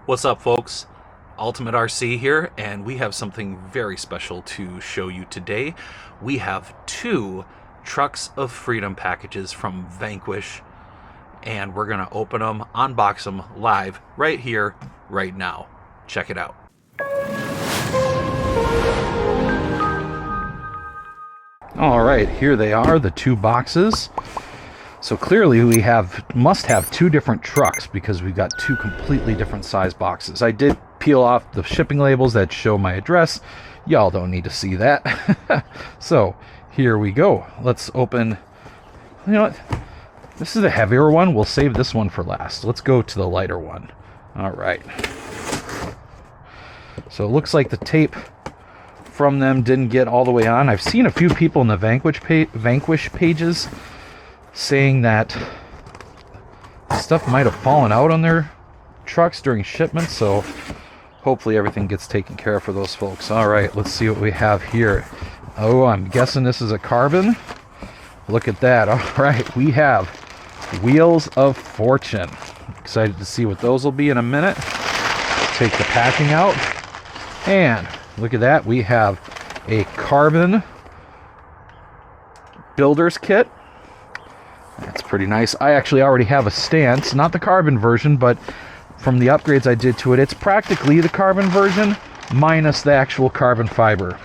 What's up, folks? Ultimate RC here, and we have something very special to show you today. We have two Trucks of Freedom packages from Vanquish, and we're going to open them, unbox them live right here, right now. Check it out. All right, here they are, the two boxes. So clearly we must have two different trucks because we've got two completely different size boxes. I did peel off the shipping labels that show my address. Y'all don't need to see that. So here we go. Let's open. You know what? This is a heavier one. We'll save this one for last. Let's go to the lighter one. All right. So it looks like the tape from them didn't get all the way on. I've seen a few people in the Vanquish pages saying that stuff might have fallen out on their trucks during shipment, so hopefully everything gets taken care of for those folks. All right, let's see what we have here. Oh, I'm guessing this is a carbon. Look at that. All right, we have Wheels of Fortune. Excited to see what those will be in a minute. Take the packing out, and look at that. We have a carbon builder's kit. That's pretty nice. I actually already have a stance, not the carbon version, but from the upgrades I did to it, it's practically the carbon version minus the actual carbon fiber.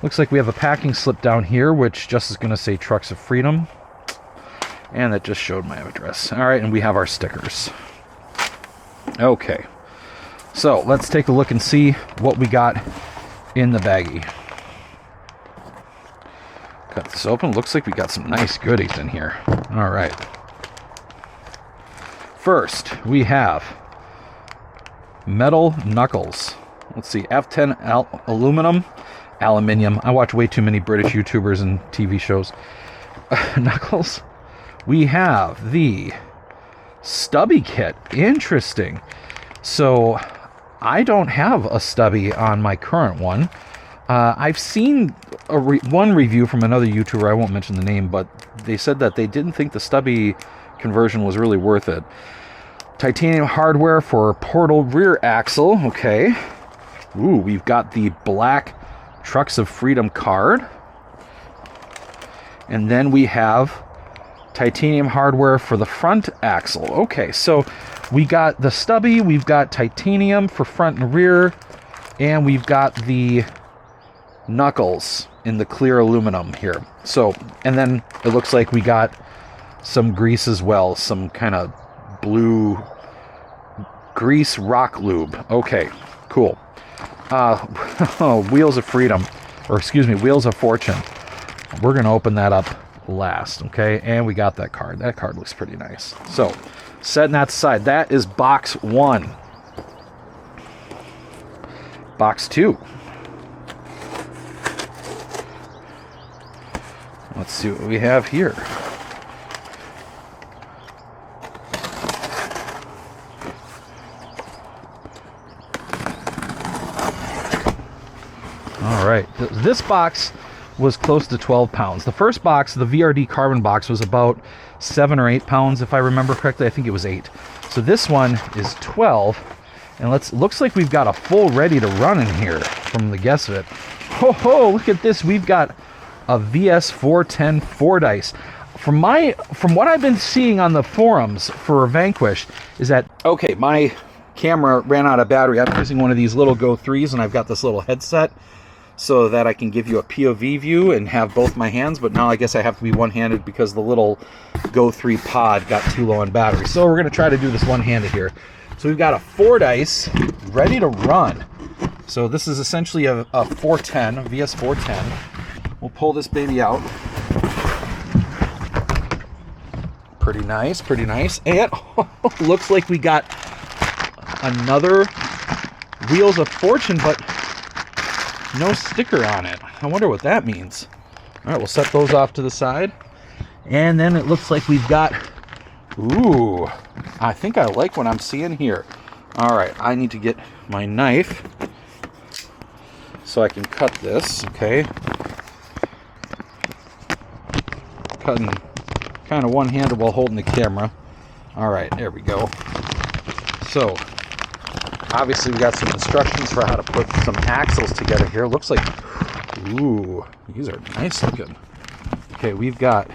Looks like we have a packing slip down here, which just is going to say Trucks of Freedom. And that just showed my address. All right, and we have our stickers. Okay, so let's take a look and see what we got in the baggie. Cut this open. Looks like we got some nice goodies in here. All right. First, we have metal knuckles. Let's see, F10 aluminium. I watch way too many British YouTubers and TV shows. Knuckles. We have the stubby kit. Interesting. So I don't have a stubby on my current one. I've seen one review from another YouTuber, I won't mention the name, but they said that they didn't think the stubby conversion was really worth it. Titanium hardware for portal rear axle, okay. Ooh, we've got the black Trucks of Freedom card. And then we have titanium hardware for the front axle. Okay, so we got the stubby, we've got titanium for front and rear, and we've got the knuckles in the clear aluminum here. So, and then it looks like we got some grease as well, some kind of blue grease rock lube. Okay, cool. Wheels of Freedom, or excuse me, Wheels of Fortune. We're gonna open that up last, okay? And we got that card. That card looks pretty nice. So, setting that aside, that is box one. Box two. Let's see what we have here. All right, this box was close to 12 pounds. The first box, the VRD carbon box, was about 7 or 8 pounds, if I remember correctly. I think it was 8. So this one is 12, and looks like we've got a full ready to run in here from the guess of it. Ho, look at this. We've got a VS410 Fordyce. From what I've been seeing on the forums for Vanquish is that, okay, my camera ran out of battery. I'm using one of these little Go 3s, and I've got this little headset so that I can give you a POV view and have both my hands, but now I guess I have to be one-handed because the little Go 3 pod got too low on battery. So we're going to try to do this one-handed here. So we've got a Fordyce ready to run. So this is essentially a 410, a VS410. We'll pull this baby out. Pretty nice, pretty nice. And looks like we got another Wheels of Fortune, but no sticker on it. I wonder what that means. All right, we'll set those off to the side. And then it looks like we've got, ooh, I think I like what I'm seeing here. All right, I need to get my knife so I can cut this, okay? Cutting kind of one-handed while holding the camera. All right, there we go. So Obviously, we got some instructions for how to put some axles together here. Looks like, ooh, these are nice looking. Okay, we've got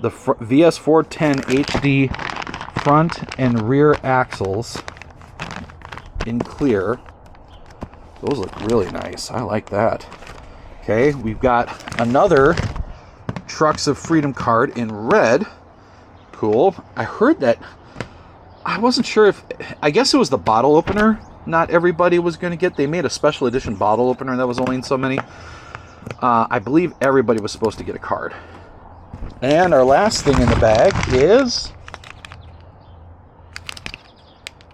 the VS410 HD front and rear axles in clear. Those look really nice. I like that. Okay, we've got another Trucks of Freedom card in red. Cool. I heard that, I wasn't sure if, I guess it was the bottle opener not everybody was going to get. They made a special edition bottle opener that was only in so many. I believe everybody was supposed to get a card. And our last thing in the bag is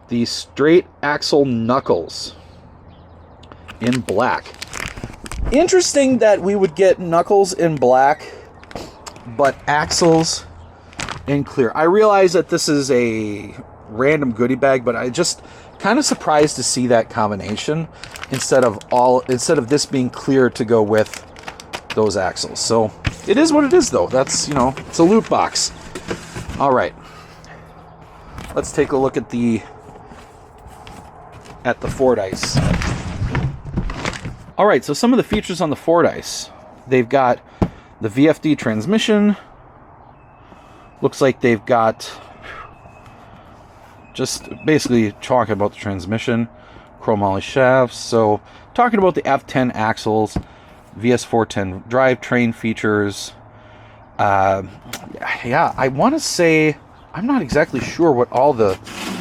the straight axle knuckles in black. Interesting that we would get knuckles in black, but axles in clear. I realize that this is a random goodie bag, but I just kind of surprised to see that combination instead of this being clear to go with those axles. So it is what it is, though. That's, you know, it's a loot box. All right, let's take a look at the Fordyce. All right, so some of the features on the Fordyce. They've got the VFD transmission. Looks like they've got just basically talking about the transmission, chromoly shafts. So talking about the F10 axles, VS410 drivetrain features. Yeah, I want to say, I'm not exactly sure what all the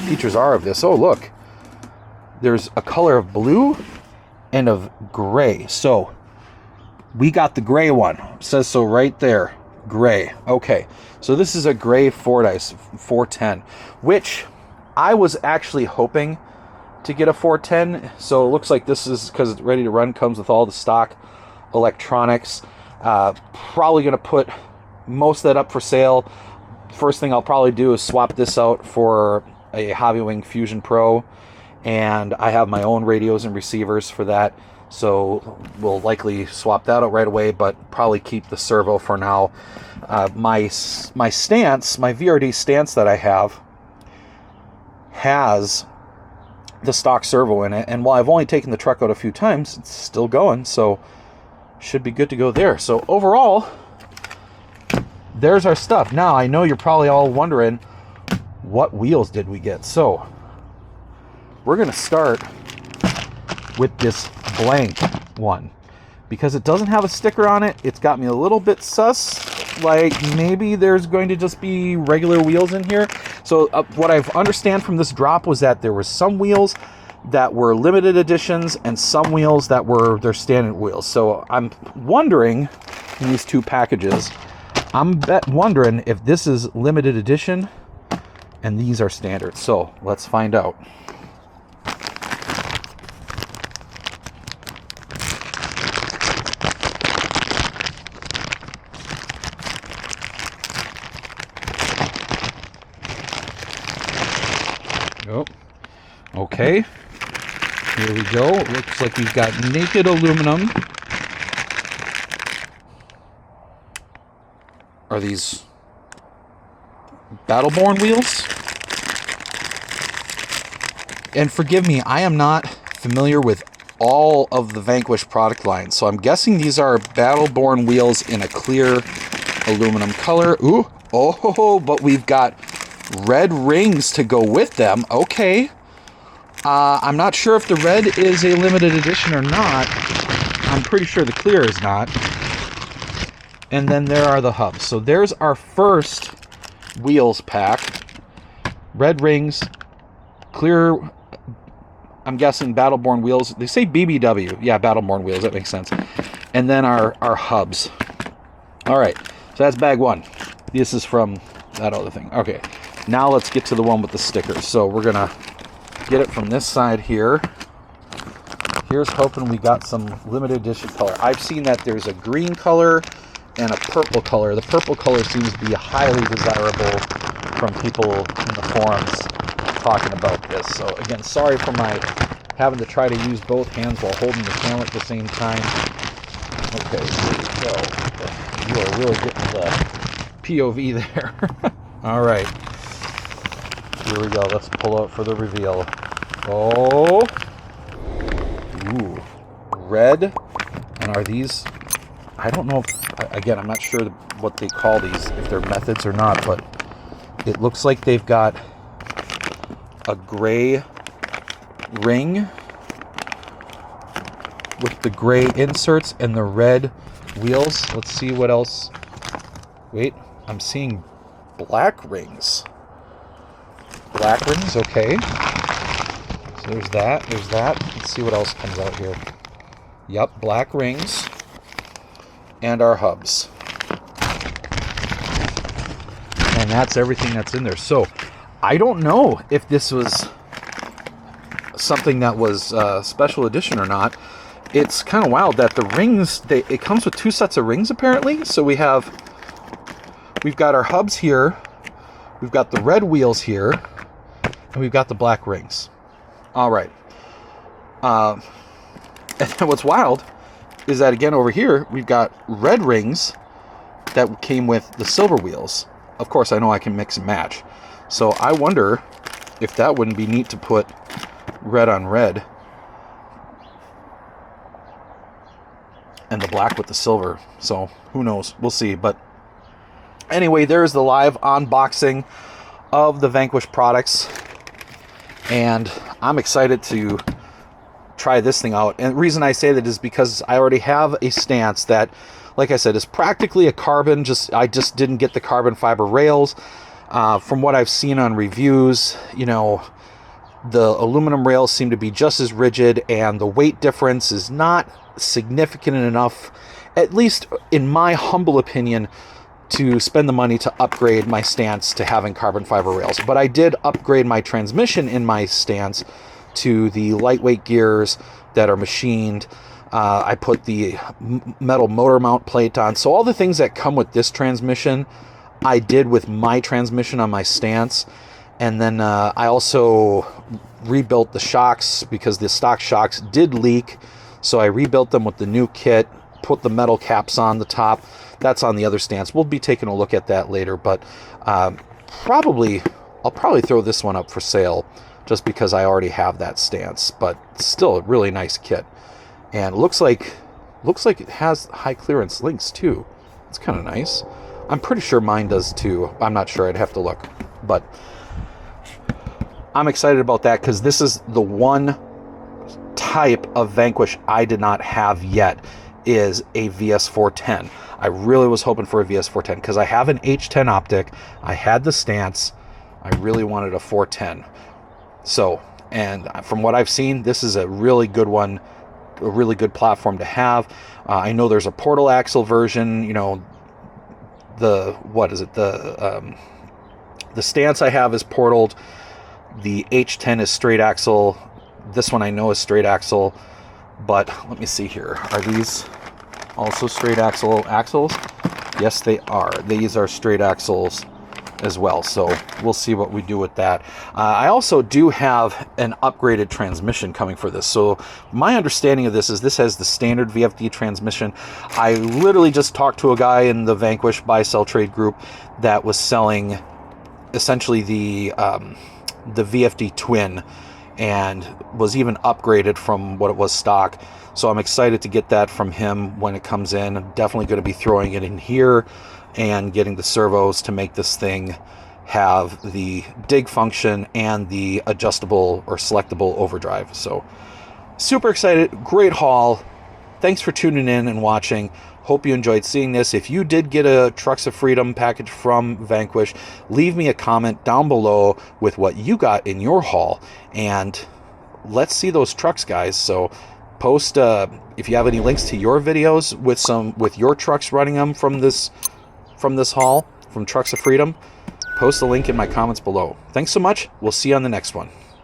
features are of this. Oh, look. There's a color of blue and of gray. So we got the gray one. It says so right there. Gray. Okay. So this is a gray Fordyce 410, which I was actually hoping to get a 410. So it looks like this is, because it's ready to run, comes with all the stock electronics. Probably going to put most of that up for sale. First thing I'll probably do is swap this out for a Hobbywing Fusion Pro. And I have my own radios and receivers for that, so we'll likely swap that out right away, but probably keep the servo for now. My stance, my VRD stance that I have, has the stock servo in it, and while I've only taken the truck out a few times, it's still going, so should be good to go there. So overall, there's our stuff. Now, I know you're probably all wondering, what wheels did we get? So we're going to start with this blank one because it doesn't have a sticker on it. It's got me a little bit sus, like maybe there's going to just be regular wheels in here. So what I understand from this drop was that there were some wheels that were limited editions and some wheels that were their standard wheels. So I'm wondering, in these two packages, I'm wondering if this is limited edition and these are standard. So let's find out. Oh, okay, here we go. Looks like we've got naked aluminum. Are these Battleborn wheels? And forgive me, I am not familiar with all of the Vanquish product line, so I'm guessing these are Battleborn wheels in a clear aluminum color. Ooh, oh, but we've got red rings to go with them. Okay. I'm not sure if the red is a limited edition or not. I'm pretty sure the clear is not. And then there are the hubs. So there's our first wheels pack. Red rings, clear, I'm guessing Battleborn wheels. They say BBW. Yeah, Battleborn wheels. That makes sense. And then our hubs. All right. So that's bag one. This is from that other thing. Okay. Now let's get to the one with the stickers. So we're going to get it from this side here. Here's hoping we got some limited edition color. I've seen that there's a green color and a purple color. The purple color seems to be highly desirable from people in the forums talking about this. So again, sorry for my having to try to use both hands while holding the camera at the same time. Okay, here we go. You are really getting the POV there. All right. Here we go. Let's pull out for the reveal. Oh. Ooh. Red. And are these... I don't know if... Again, I'm not sure what they call these, if they're methods or not, but it looks like they've got a gray ring with the gray inserts and the red wheels. Let's see what else. Wait, I'm seeing black rings. Black rings, okay. So there's that, there's that. Let's see what else comes out here. Yep, black rings. And our hubs. And that's everything that's in there. So, I don't know if this was something that was special edition or not. It's kind of wild that the rings, it comes with 2 sets of rings apparently. So we've got our hubs here, we've got the red wheels here, and we've got the black rings. All right. And what's wild is that again over here, we've got red rings that came with the silver wheels. Of course, I know I can mix and match. So I wonder if that wouldn't be neat to put red on red and the black with the silver. So who knows? We'll see. But anyway, there's the live unboxing of the Vanquish products. And I'm excited to try this thing out. And the reason I say that is because I already have a stance that, like I said, is practically a carbon. I just didn't get the carbon fiber rails. From what I've seen on reviews, you know, the aluminum rails seem to be just as rigid, and the weight difference is not significant enough, at least in my humble opinion, to spend the money to upgrade my stance to having carbon fiber rails. But I did upgrade my transmission in my stance to the lightweight gears that are machined. I put the metal motor mount plate on. So all the things that come with this transmission, I did with my transmission on my stance. And then I also rebuilt the shocks because the stock shocks did leak. So I rebuilt them with the new kit, put the metal caps on the top. That's on the other stance. We'll be taking a look at that later, but I'll probably throw this one up for sale just because I already have that stance. But still a really nice kit, and looks like it has high clearance links too. It's kind of nice. I'm pretty sure mine does too. I'm not sure. I'd have to look, but I'm excited about that because this is the one type of Vanquish I did not have yet, is a VS410. I really was hoping for a VS410 because I have an H10 optic. I had the stance. I really wanted a 410. So, and from what I've seen, this is a really good one, a really good platform to have. I know there's a portal axle version, you know, the stance I have is portaled. The H10 is straight axle. This one I know is straight axle, but let me see here. Are these also straight axles? Yes, they are. These are straight axles as well, so we'll see what we do with that. I also do have an upgraded transmission coming for this. So my understanding of this is this has the standard VFD transmission. I literally just talked to a guy in the Vanquish buy sell trade group that was selling essentially the VFD twin, and was even upgraded from what it was stock. So I'm excited to get that from him when it comes in. I'm definitely going to be throwing it in here and getting the servos to make this thing have the dig function and the adjustable or selectable overdrive. So super excited. Great haul. Thanks for tuning in and watching. Hope you enjoyed seeing this. If you did get a Trucks of Freedom package from Vanquish, leave me a comment down below with what you got in your haul, and let's see those trucks, guys. So post if you have any links to your videos with your trucks running them from this haul from Trucks of Freedom. Post a link in my comments below. Thanks so much. We'll see you on the next one.